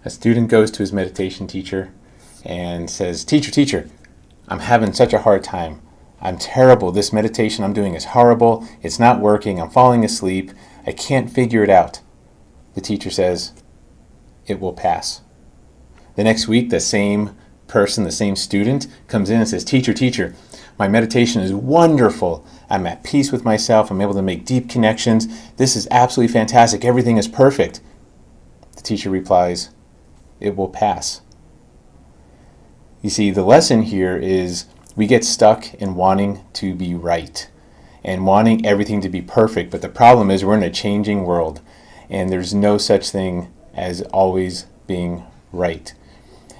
A student goes to his meditation teacher and says, Teacher, I'm having such a hard time. I'm terrible. This meditation I'm doing is horrible. It's not working. I'm falling asleep. I can't figure it out. The teacher says, it will pass. The next week, the same person, the same student, comes in and says, Teacher, my meditation is wonderful. I'm at peace with myself. I'm able to make deep connections. This is absolutely fantastic. Everything is perfect. The teacher replies, it will pass. You see, the lesson here is we get stuck in wanting to be right and wanting everything to be perfect. But the problem is we're in a changing world, and there's no such thing as always being right.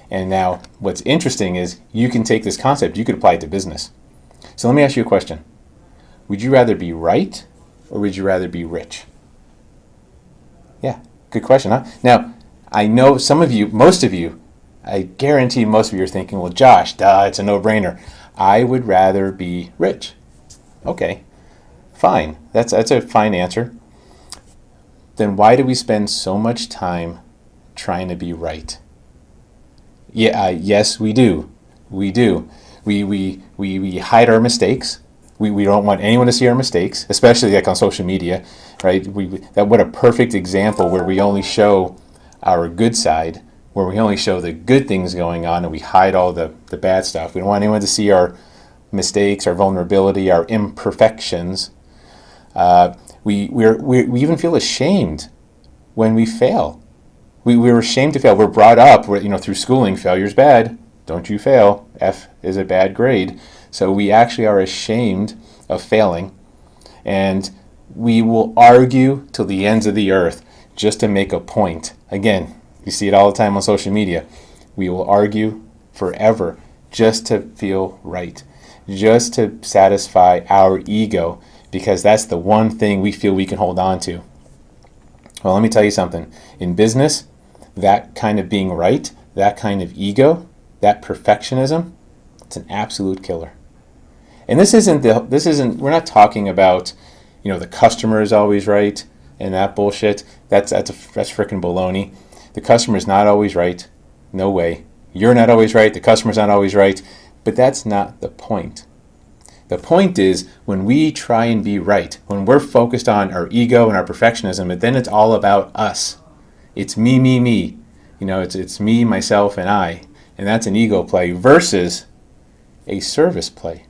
And now what's interesting is you can take this concept, you could apply it to business. So let me ask you a question. Would you rather be right or would you rather be rich? Yeah, good question, huh? Now, I know some of you, most of you, I guarantee most of you are thinking, well, Josh, it's a no-brainer. I would rather be rich. Okay, fine. That's a fine answer. Then why do we spend so much time trying to be right? Yeah, yes, we do. We do. We hide our mistakes. We don't want anyone to see our mistakes, especially like on social media, right? What a perfect example where we only show our good side, where we only show the good things going on and we hide all the bad stuff. We don't want anyone to see our mistakes, our vulnerability, our imperfections. We even feel ashamed when we fail. We're ashamed to fail. We're brought up, through schooling, failure's bad. Don't you fail. F is a bad grade. So we actually are ashamed of failing. And we will argue till the ends of the earth just to make a point. Again, you see it all the time on social media. We will argue forever just to feel right, just to satisfy our ego, because that's the one thing we feel we can hold on to. Well, let me tell you something. In business, that kind of being right, that kind of ego, that perfectionism, it's an absolute killer. And we're not talking about, the customer is always right and that bullshit. That's freaking baloney. The customer is not always right. No way. You're not always right. The customer's not always right. But that's not the point. The point is when we try and be right, when we're focused on our ego and our perfectionism, but then it's all about us. It's me. It's me, myself, and I. And that's an ego play versus a service play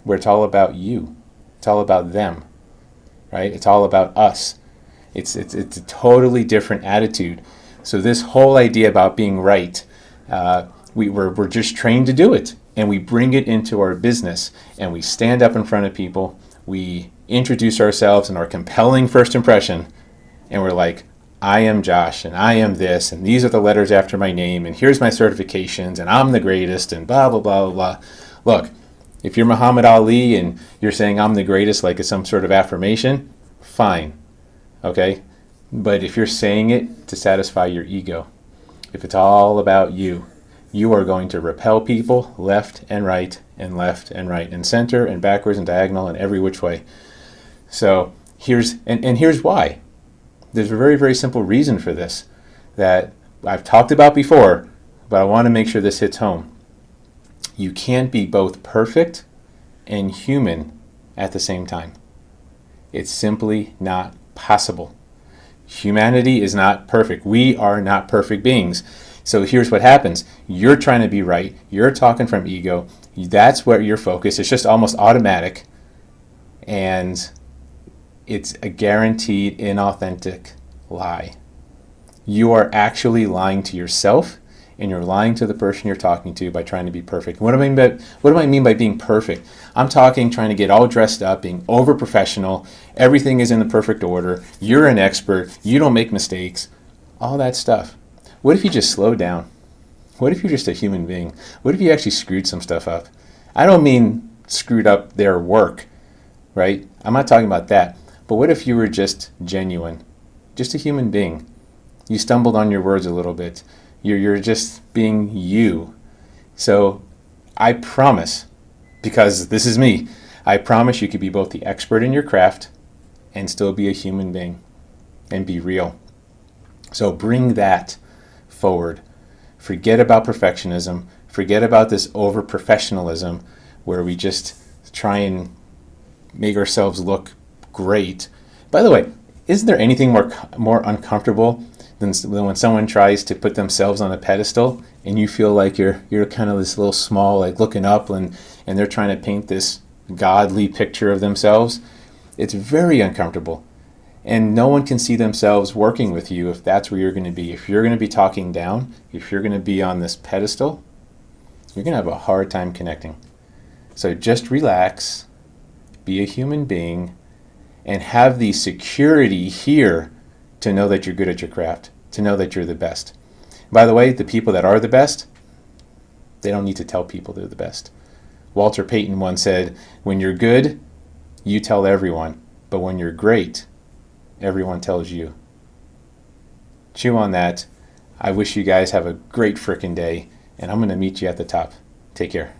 where it's all about you. It's all about them, right? It's all about us. It's a totally different attitude. So this whole idea about being right, we're just trained to do it. And we bring it into our business. And we stand up in front of people. We introduce ourselves in our compelling first impression. And we're like, I am Josh, and I am this, and these are the letters after my name, and here's my certifications, and I'm the greatest, and blah, blah, blah, blah. Look, if you're Muhammad Ali and you're saying I'm the greatest like it's some sort of affirmation, fine, okay? But if you're saying it to satisfy your ego, if it's all about you, you are going to repel people left and right, and center, and backwards, and diagonal, and every which way. So here's why. There's a very, very simple reason for this that I've talked about before, but I want to make sure this hits home. You can't be both perfect and human at the same time. It's simply not possible. Humanity is not perfect. We are not perfect beings. So here's what happens. You're trying to be right. You're talking from ego. That's where your focus is just almost automatic. And it's a guaranteed inauthentic lie. You are actually lying to yourself, and you're lying to the person you're talking to by trying to be perfect. What do I mean by being perfect? I'm talking trying to get all dressed up, being over professional. Everything is in the perfect order. You're an expert. You don't make mistakes. All that stuff. What if you just slow down? What if you're just a human being? What if you actually screwed some stuff up? I don't mean screwed up their work, right? I'm not talking about that. But what if you were just genuine, just a human being? You stumbled on your words a little bit. You're just being you. So I promise, because this is me, I promise you could be both the expert in your craft and still be a human being and be real. So bring that forward. Forget about perfectionism. Forget about this over professionalism where we just try and make ourselves look great. By the way, isn't there anything more uncomfortable than when someone tries to put themselves on a pedestal and you feel like you're kind of this little small, like looking up, and they're trying to paint this godly picture of themselves? It's very uncomfortable. And no one can see themselves working with you if that's where you're going to be. If you're going to be talking down, if you're going to be on this pedestal, you're going to have a hard time connecting. So just relax, be a human being, and have the security here to know that you're good at your craft, to know that you're the best. By the way, the people that are the best, they don't need to tell people they're the best. Walter Payton once said, when you're good, you tell everyone, but when you're great, everyone tells you. Chew on that. I wish you guys have a great frickin' day, and I'm going to meet you at the top. Take care.